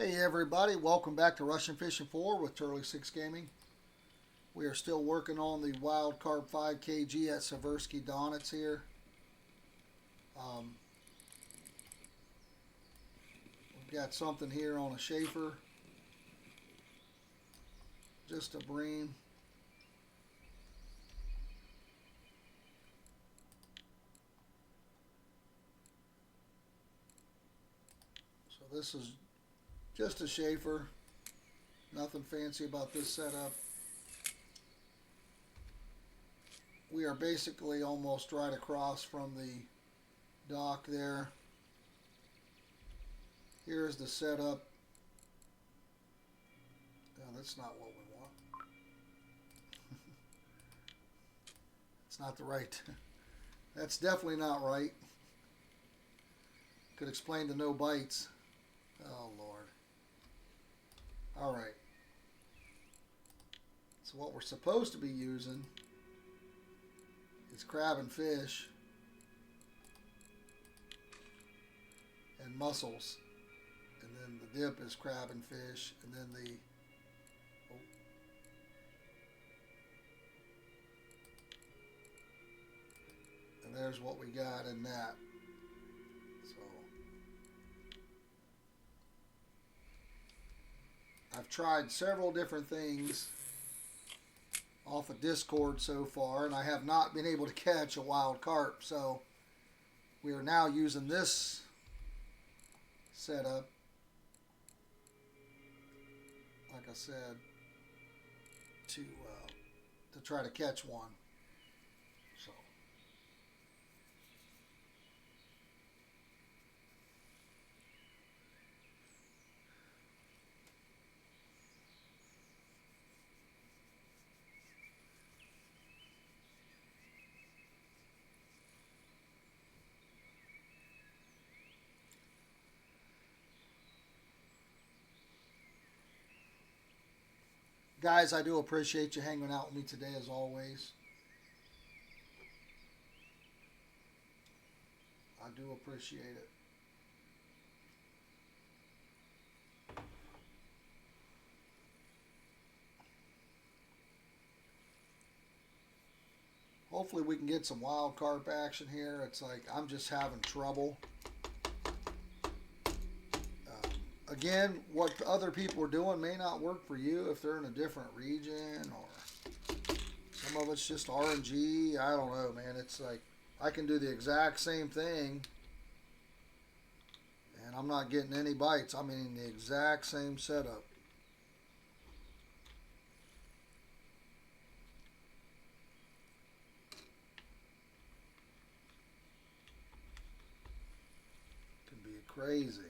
Hey everybody, welcome back to Russian Fishing 4 with Turley 6 Gaming. We are still working on the Wild Carp 5 kg at Seversky Donitz here. We've got something here on a Schaefer, just a bream. So this is just a Schaefer, nothing fancy about this setup. We are basically almost right across from the dock there. Here's the setup. No, that's not what we want. It's not the right. That's definitely not right. Could explain the no bites. Oh, Lord. All right. So what we're supposed to be using is crab and fish and mussels. And then the dip is crab and fish. And then the... Oh. And there's what we got in that. So I've tried several different things off of Discord so far, and I have not been able to catch a wild carp. So we are now using this setup, like I said, to try to catch one. So guys, I do appreciate you hanging out with me today as always. I do appreciate it. Hopefully we can get some wild carp action here. It's like I'm just having trouble. Again, what other people are doing may not work for you if they're in a different region, or some of it's just RNG. I don't know, man. It's like I can do the exact same thing and I'm not getting any bites. I mean, the exact same setup. Can be crazy.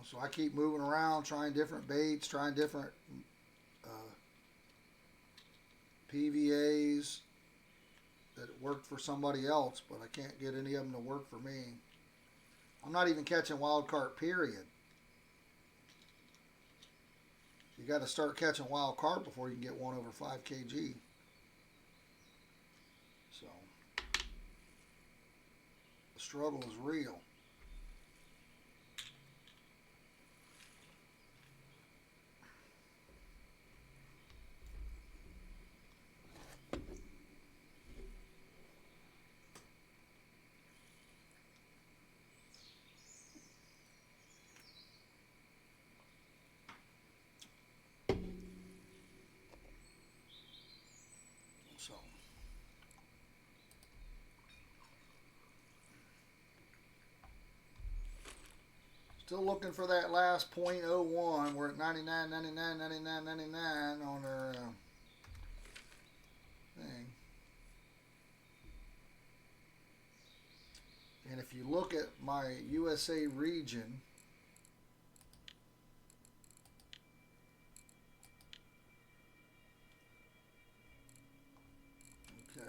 So I keep moving around, trying different baits, trying different uh, PVAs that worked for somebody else, but I can't get any of them to work for me. I'm not even catching wild carp, period. You got to start catching wild carp before you can get one over 5 kg. So the struggle is real. So still looking for that last .01. We're at 99, 99, 99, 99 on our thing. And if you look at my USA region, okay,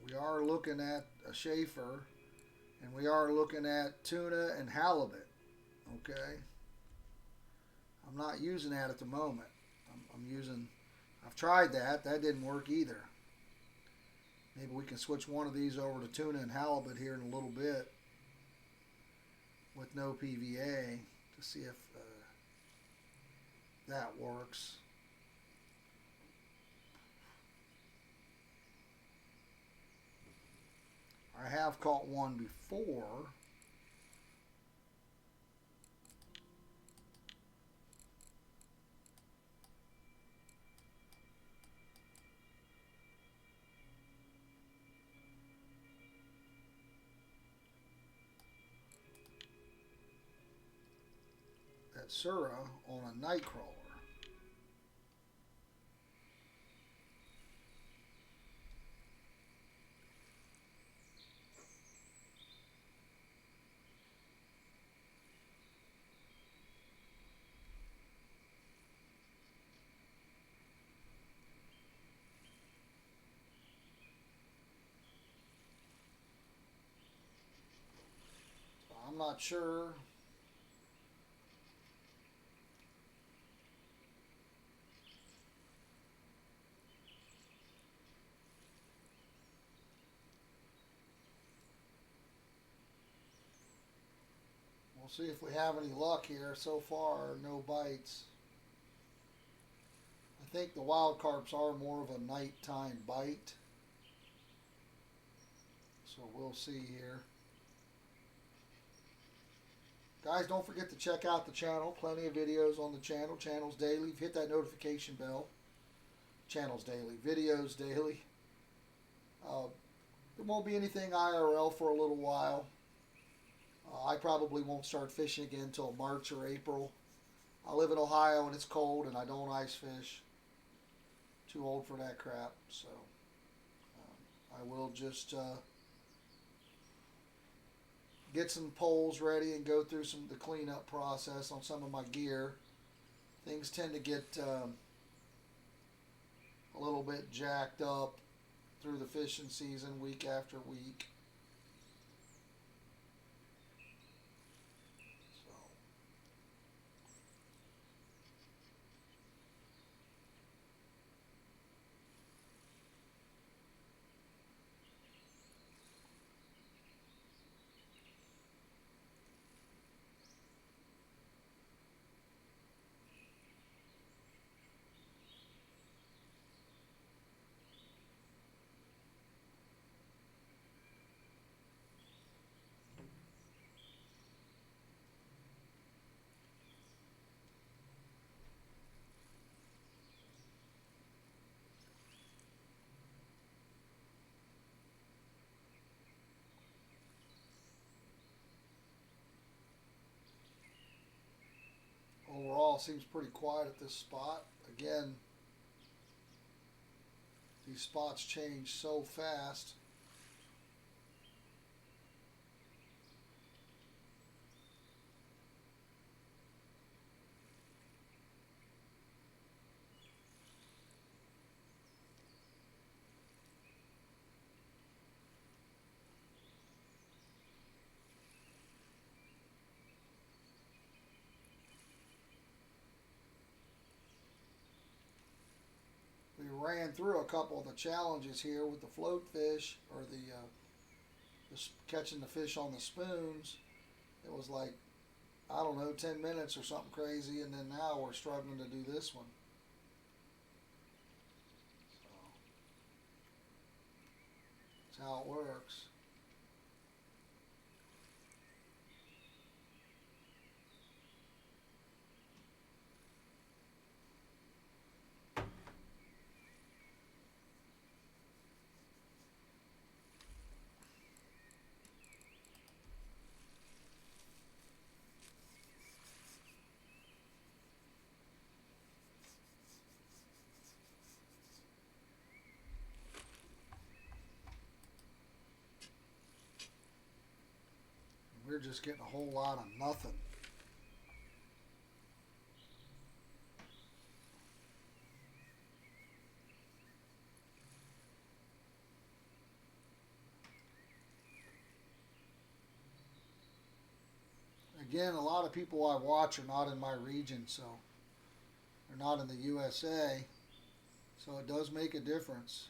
we are looking at a Schaefer, and we are looking at tuna and halibut, okay? I'm not using that at the moment. I'm using, I've tried that. That didn't work either. Maybe we can switch one of these over to tuna and halibut here in a little bit with no PVA to see if that works. I have caught one before. At Sura on a night crawler. I'm not sure. We'll see if we have any luck here. So far, no bites. I think the wild carps are more of a nighttime bite. So we'll see here. Guys, don't forget to check out the channel. Plenty of videos on the channel. Channels daily. Hit that notification bell. Channels daily. Videos daily. There won't be anything IRL for a little while. I probably won't start fishing again until March or April. I live in Ohio and it's cold and I don't ice fish. Too old for that crap. So I will just get some poles ready and go through the cleanup process on some of my gear. Things tend to get a little bit jacked up through the fishing season week after week. Overall, seems pretty quiet at this spot. Again, these spots change so fast. We ran through a couple of the challenges here with the float fish or the catching the fish on the spoons. It was like, I don't know, 10 minutes or something crazy, and then now we're struggling to do this one. So, that's how it works. We're just getting a whole lot of nothing. Again, a lot of people I watch are not in my region, so They're not in the USA, so it does make a difference.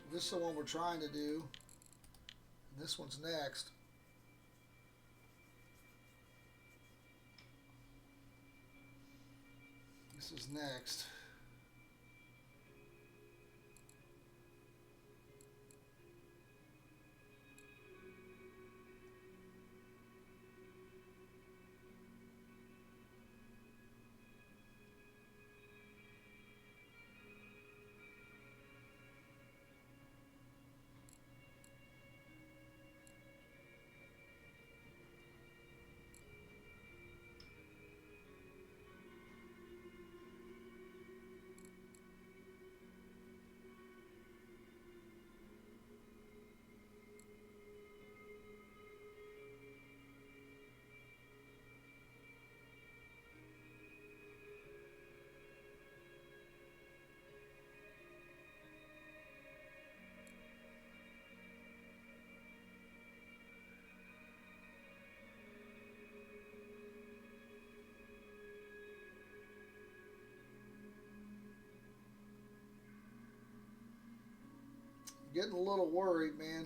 This is the one we're trying to do. And this one's next. This is next. Getting a little worried, man.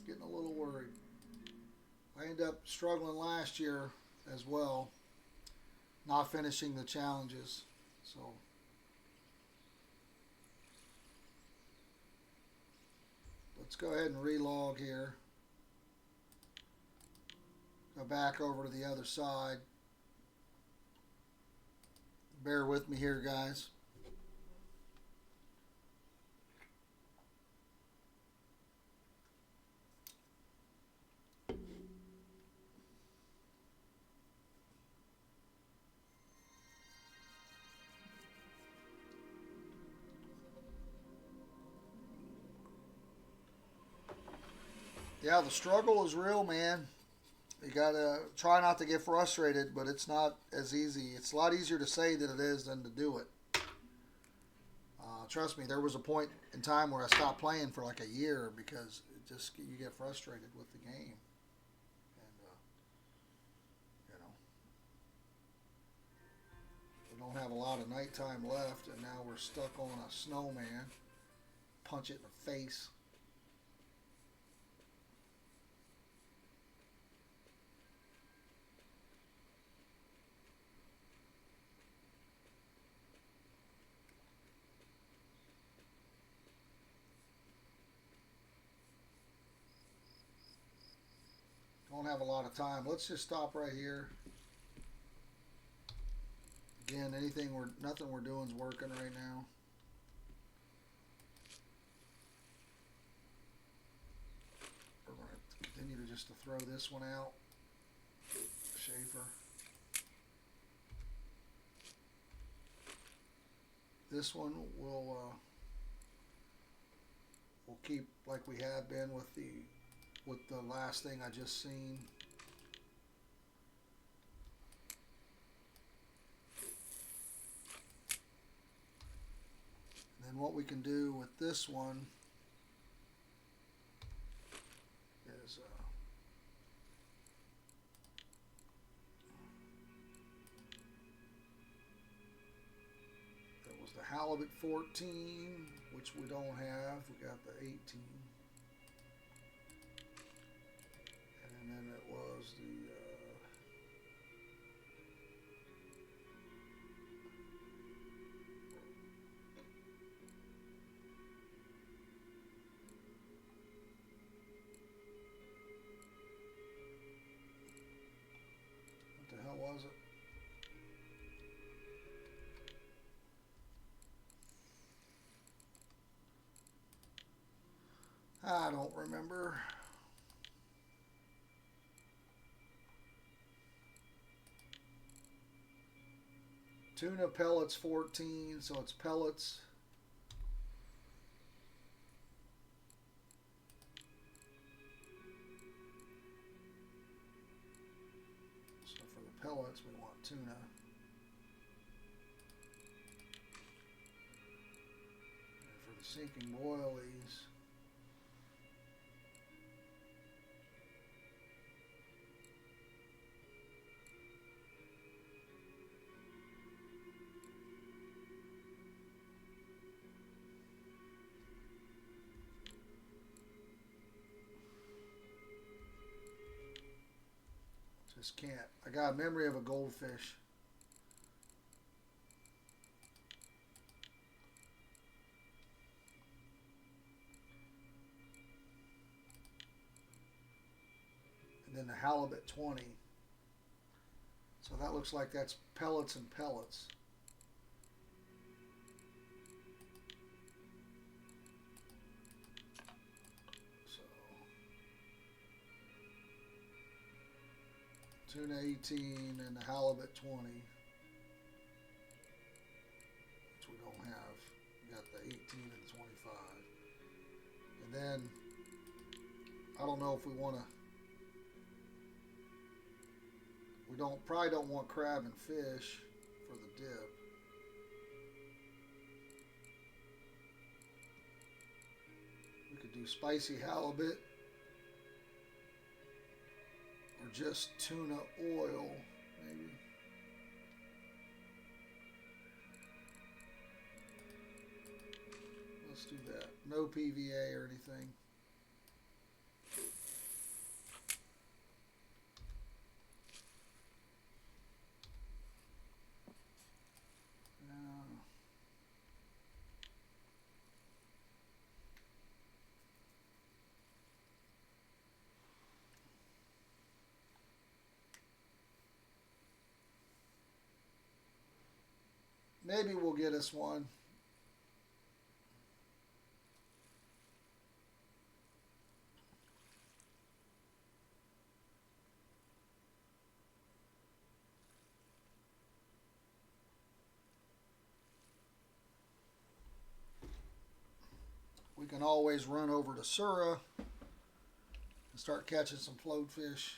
Getting a little worried. I ended up struggling last year as well, not finishing the challenges. So let's go ahead and relog here. Go back over to the other side. Bear with me here, guys. Yeah, the struggle is real, man. You gotta try not to get frustrated, but it's not as easy. It's a lot easier to say than it is than to do it. Trust me, there was a point in time where I stopped playing for like a year because it just you get frustrated with the game, and you know we don't have a lot of nighttime left, and now we're stuck on a snowman. Punch it in the face. Don't have a lot of time. Let's just stop right here. Again, nothing we're doing is working right now. We're going to continue to just throw this one out. Schaefer. This one we'll keep like we have been with the last thing I just seen. And then what we can do with this one is there was the halibut 14, which we don't have. We got the 18. And then it was the what the hell was it? I don't remember. Tuna pellets 14, so it's pellets. pellets, we want tuna. And for the sinking boilies, just can't. I got a memory of a goldfish. And then the halibut 20. So that looks like that's pellets and pellets. So tuna 18 and the halibut 20. Which we don't have. We got the 18 and the 25. And then I don't know if we want to. We probably don't want crab and fish for the dip. We could do spicy halibut or just tuna oil, maybe. Let's do that. No PVA or anything. Maybe we'll get us one. We can always run over to Sura and start catching some float fish.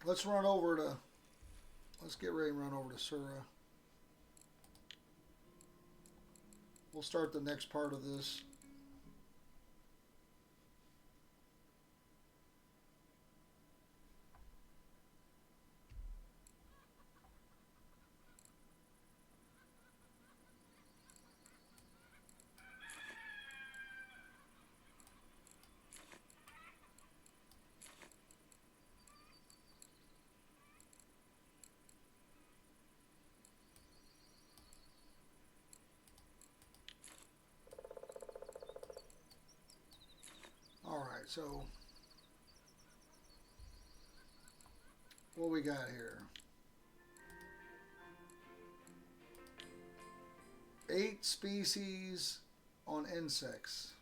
Let's run over to, let's get ready and run over to Sura. We'll start the next part of this. Alright, so what we got here? 8 species on insects.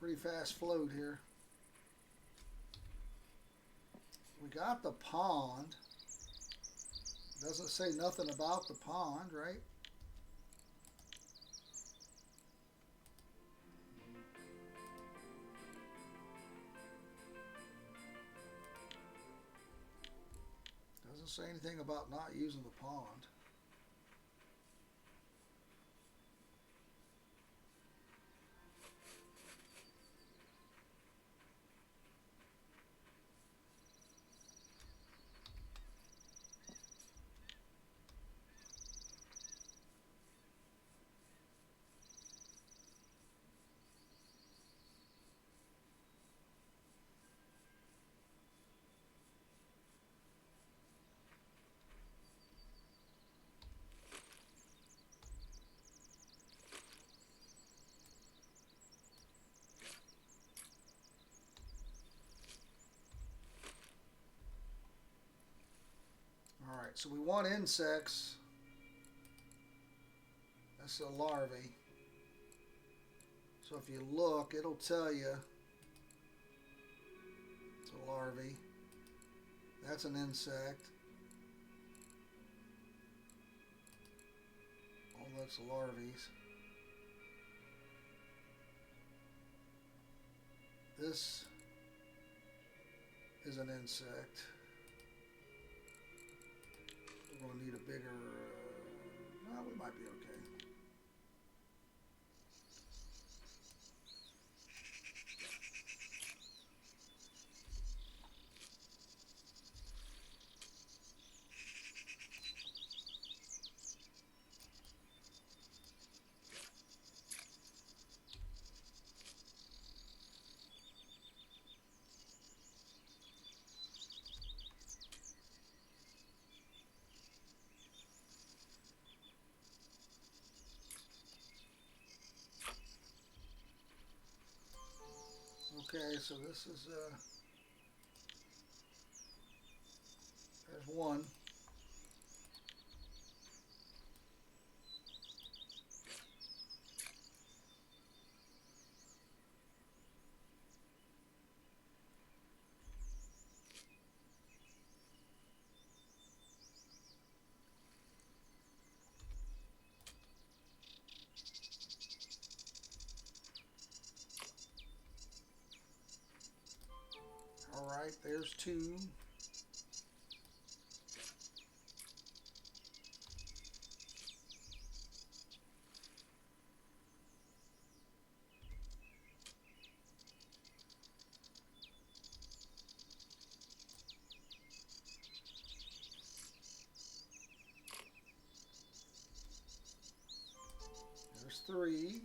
pretty fast float here. We got the pond. Doesn't say nothing about the pond, right? Doesn't say anything about not using the pond. Alright, so we want insects. That's a larvae. So if you look, it'll tell you it's a larvae. That's an insect. All that's larvae. This is an insect. We're going to need a bigger, well, we might be okay. Okay, so this is, there's one. Alright, there's two. There's three.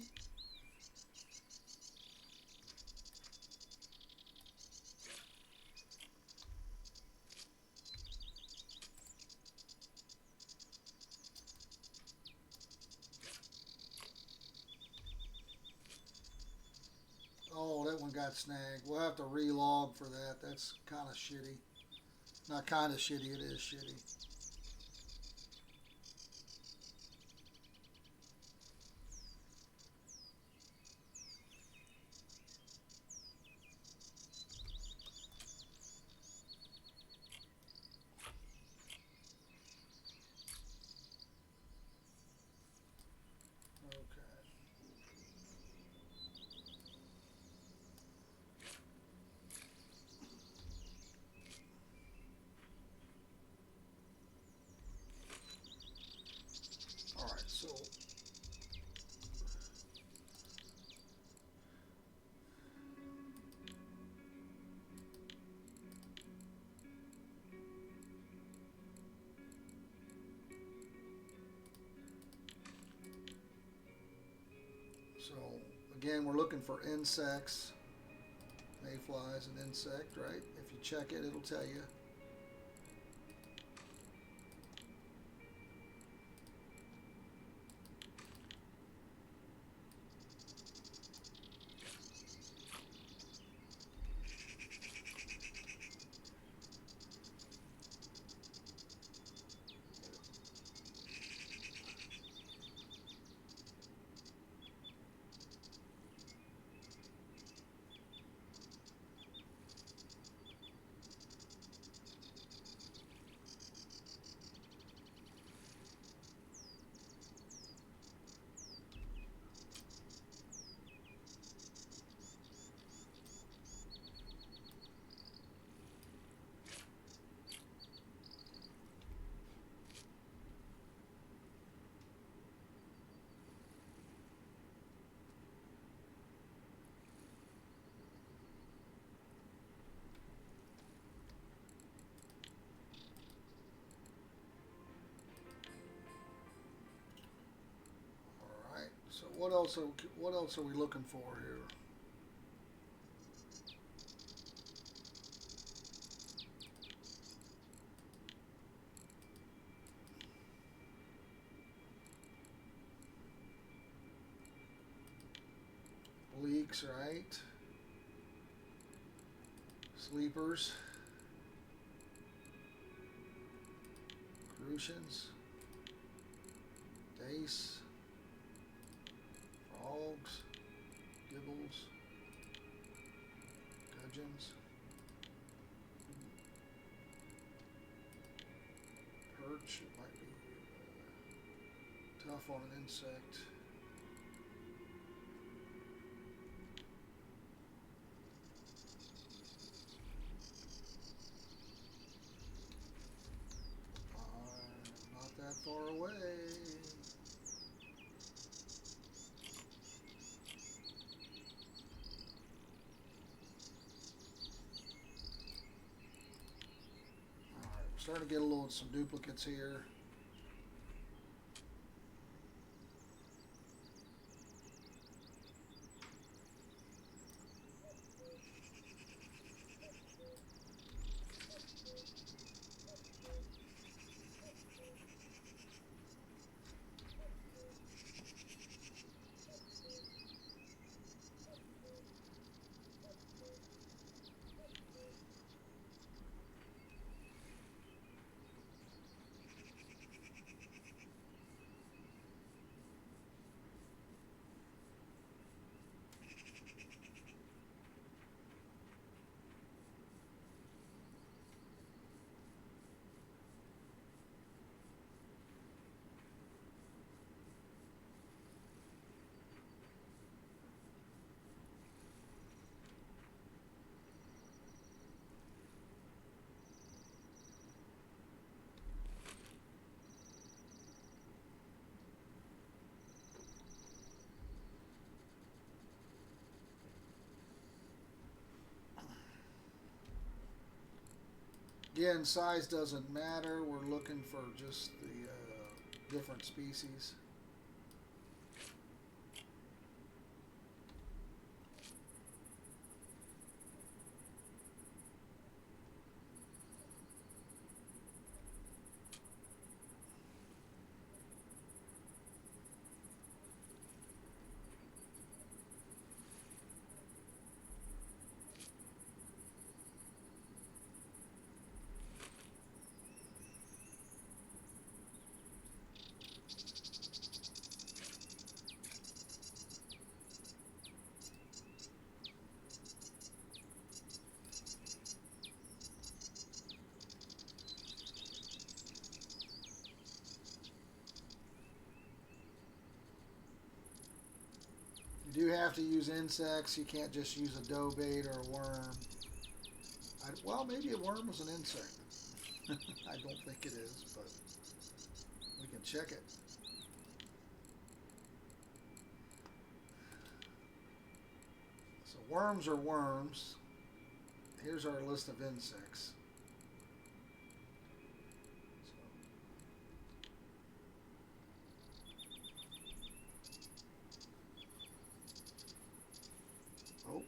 Oh, that one got snagged. We'll have to relog for that. That's kind of shitty. Not kind of shitty, it is shitty. Alright, so again, we're looking for insects. Mayfly is an insect, right? If you check it, it'll tell you. what else are we looking for here? Leaks, right? Sleepers. Crucians. Dace. Frogs. Gibbles. Gudgeons. Perch. It might be tough on an insect. Not that far away. Alright, we're starting to get some duplicates here. Again, size doesn't matter. We're looking for just the different species. You do have to use insects. You can't just use a dough bait or a worm. Well, maybe a worm is an insect. I don't think it is, but we can check it. So worms are worms. Here's our list of insects. Oh.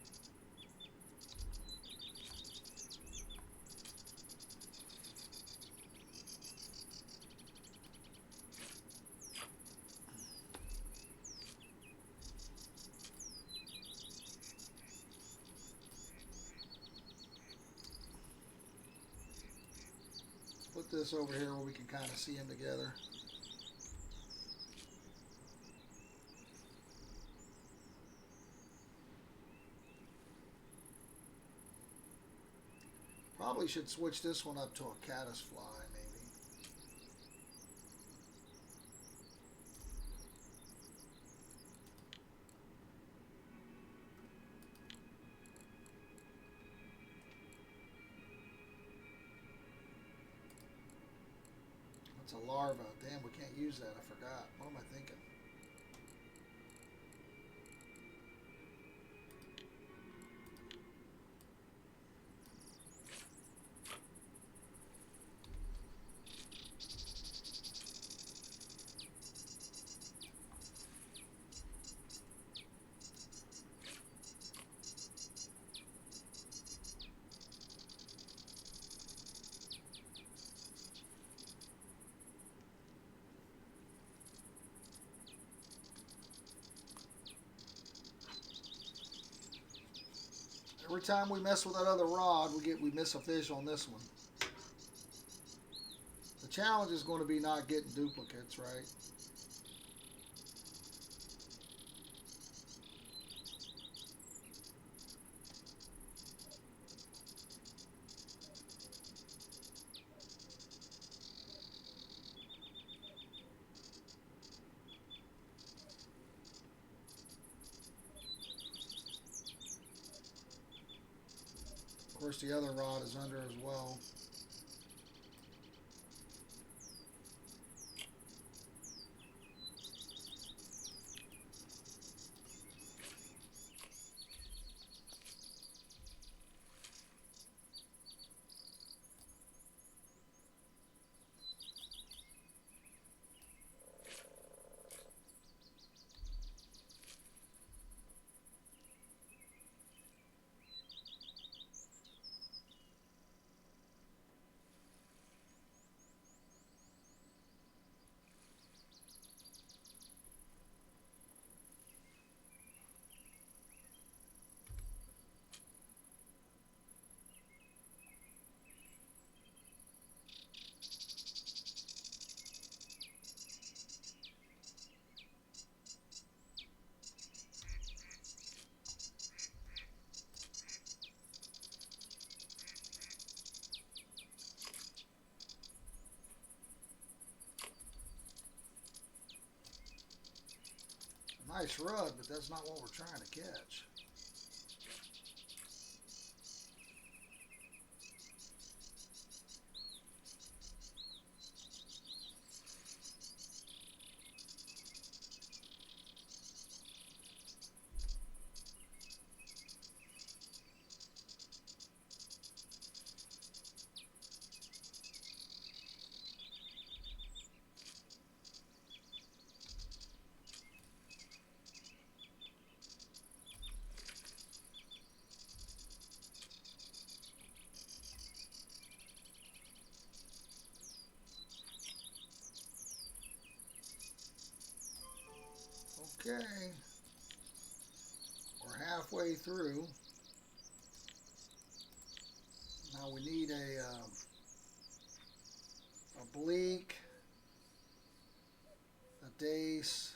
Put this over here where we can kind of see them together. Probably should switch this one up to a caddisfly, maybe. That's a larva. Damn, we can't use that. I forgot. What am I thinking? Every time we mess with that other rod, we miss a fish on this one. The challenge is going to be not getting duplicates, right? Of course, the other rod is under as well. Nice rod, but that's not what we're trying to catch. Okay, we're halfway through. Now we need a bleak, a dace,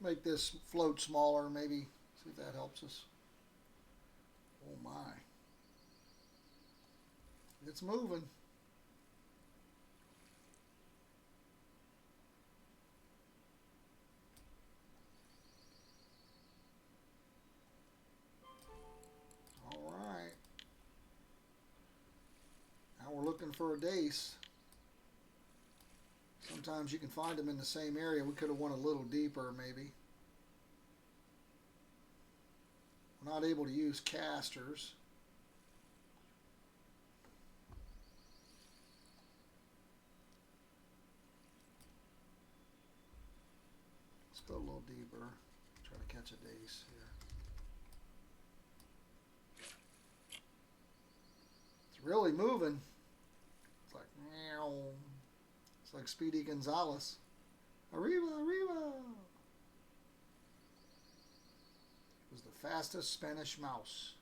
make this float smaller, maybe. See if that helps us. Oh my. It's moving. All right. Now we're looking for a dace. Sometimes you can find them in the same area. We could have went a little deeper, maybe. We're not able to use casters. Let's go a little deeper. Try to catch a dace here. It's really moving. It's like meow. It's like Speedy Gonzales. Arriba, arriba. It was the fastest Spanish mouse.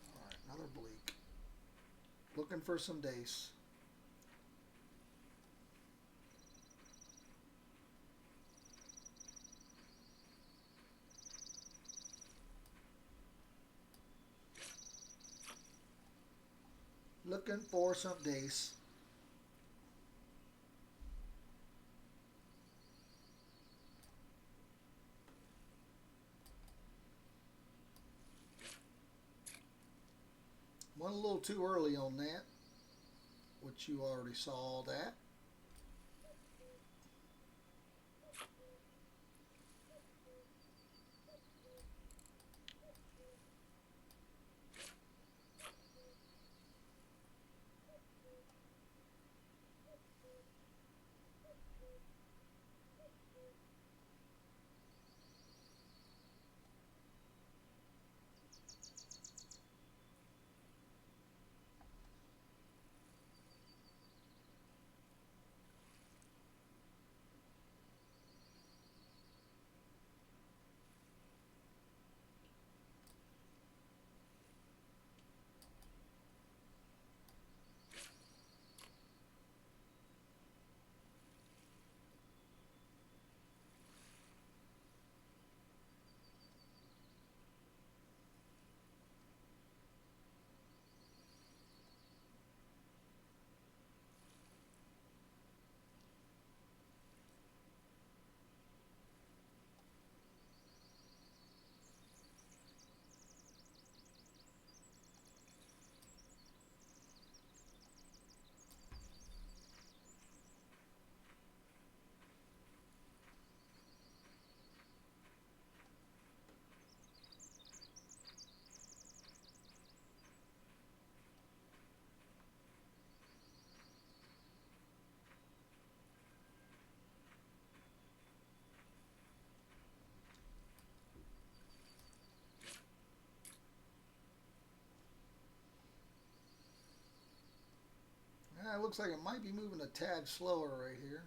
All right, another bleak. Looking for some dace. Looking for some dace. Went a little too early on that, which you already saw that. It looks like it might be moving a tad slower right here.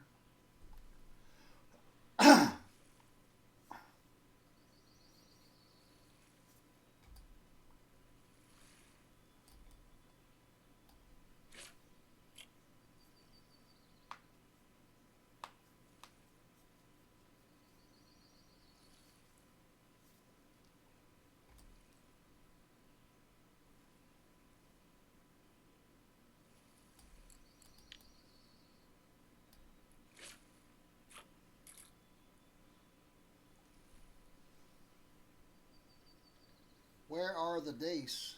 are the dace?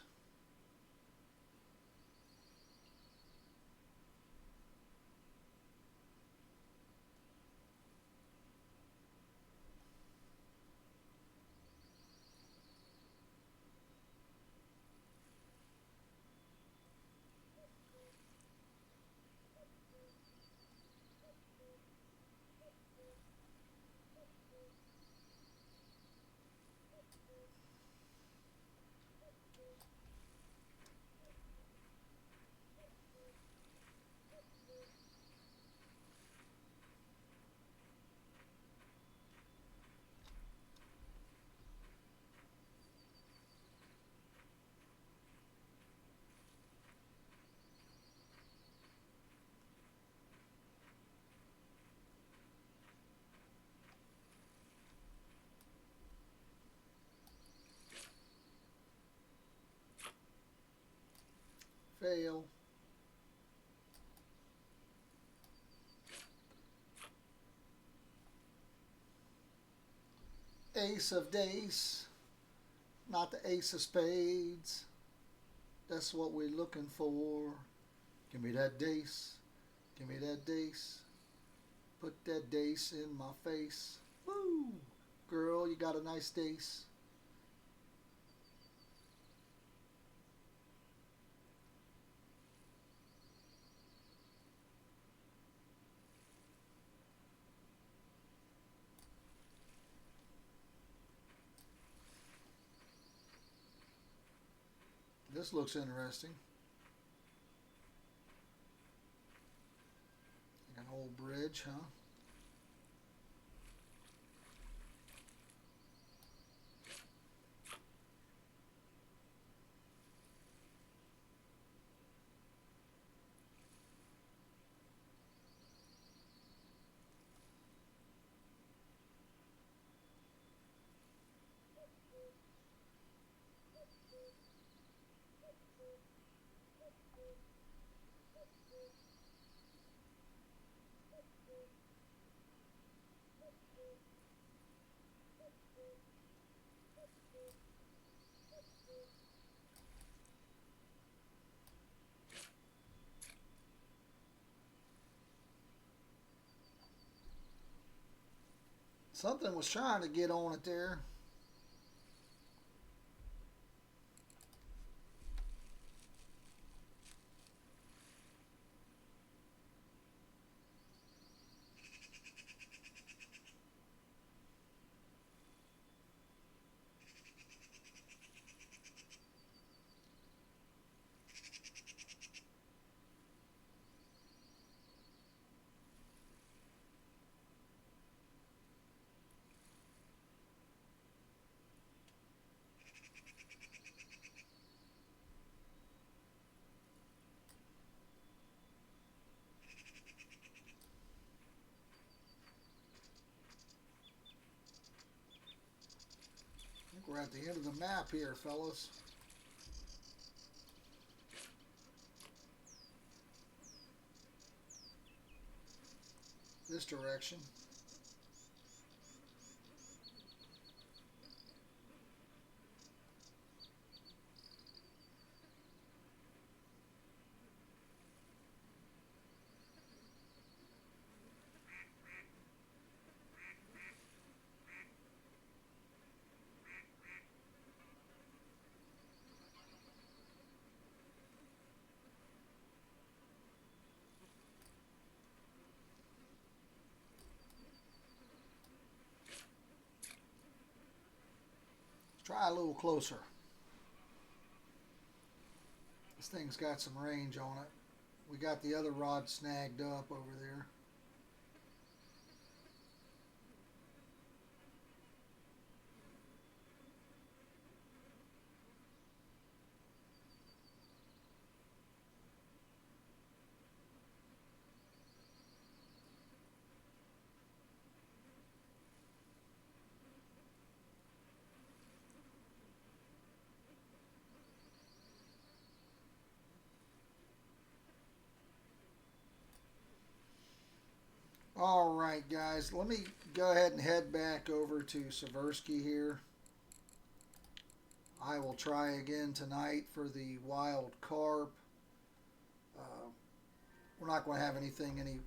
Fail. Ace of dace, not the ace of spades. That's what we're looking for. Give me that dace. Give me that dace. Put that dace in my face. Woo! Girl, you got a nice dace. This looks interesting. Like an old bridge, huh? Something was trying to get on it there. I think we're at the end of the map here, fellas. This direction. Try a little closer. This thing's got some range on it. We got the other rod snagged up over there. All right, guys, let me go ahead and head back over to Seversky here. I will try again tonight for the wild carp. We're not going to have any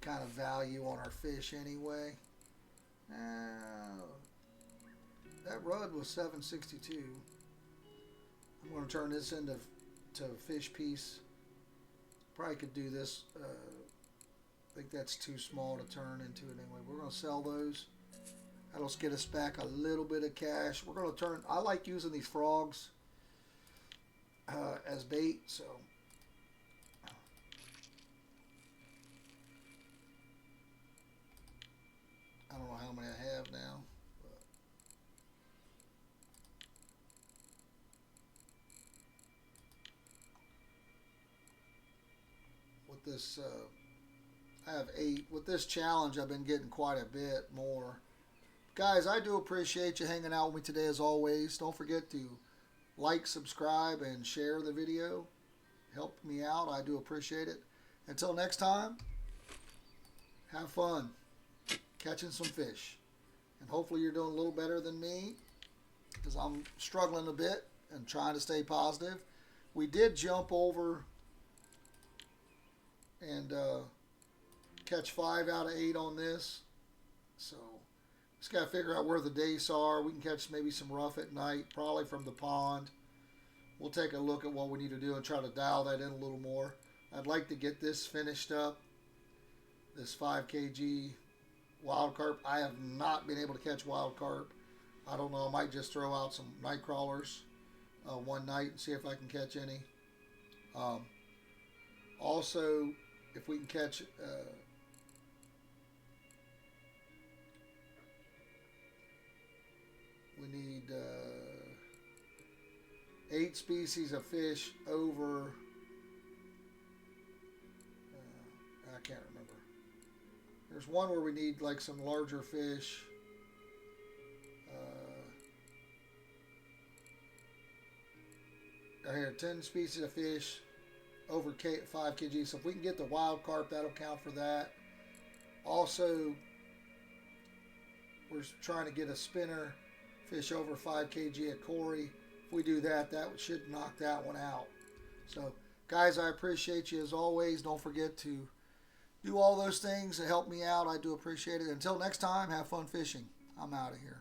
kind of value on our fish anyway. That rudd was 762. I'm going to turn this into a fish piece. Probably could do this. I think that's too small to turn into it anyway. We're going to sell those. That'll get us back a little bit of cash. We're going to turn. I like using these frogs as bait, so. I don't know how many I have now. With this, I have 8. With this challenge, I've been getting quite a bit more. Guys, I do appreciate you hanging out with me today as always. Don't forget to like, subscribe, and share the video. Help me out. I do appreciate it. Until next time, have fun catching some fish. And hopefully you're doing a little better than me, because I'm struggling a bit and trying to stay positive. We did jump over and catch 5 out of 8 on this. So just got to figure out where the dace are. We can catch maybe some rough at night, probably from the pond. We'll take a look at what we need to do and try to dial that in a little more. I'd like to get this finished up, this 5 kg wild carp. I have not been able to catch wild carp. I don't know. I might just throw out some night crawlers one night and see if I can catch any. Also, if we can catch we need 8 species of fish over I can't remember. There's one where we need like some larger fish. Here, 10 species of fish over 5 kg. So if we can get the wild carp, that'll count for that. Also, we're trying to get a spinner fish over 5 kg at Cory. If we do that, that should knock that one out. So, guys, I appreciate you as always. Don't forget to do all those things to help me out. I do appreciate it. Until next time, have fun fishing. I'm out of here.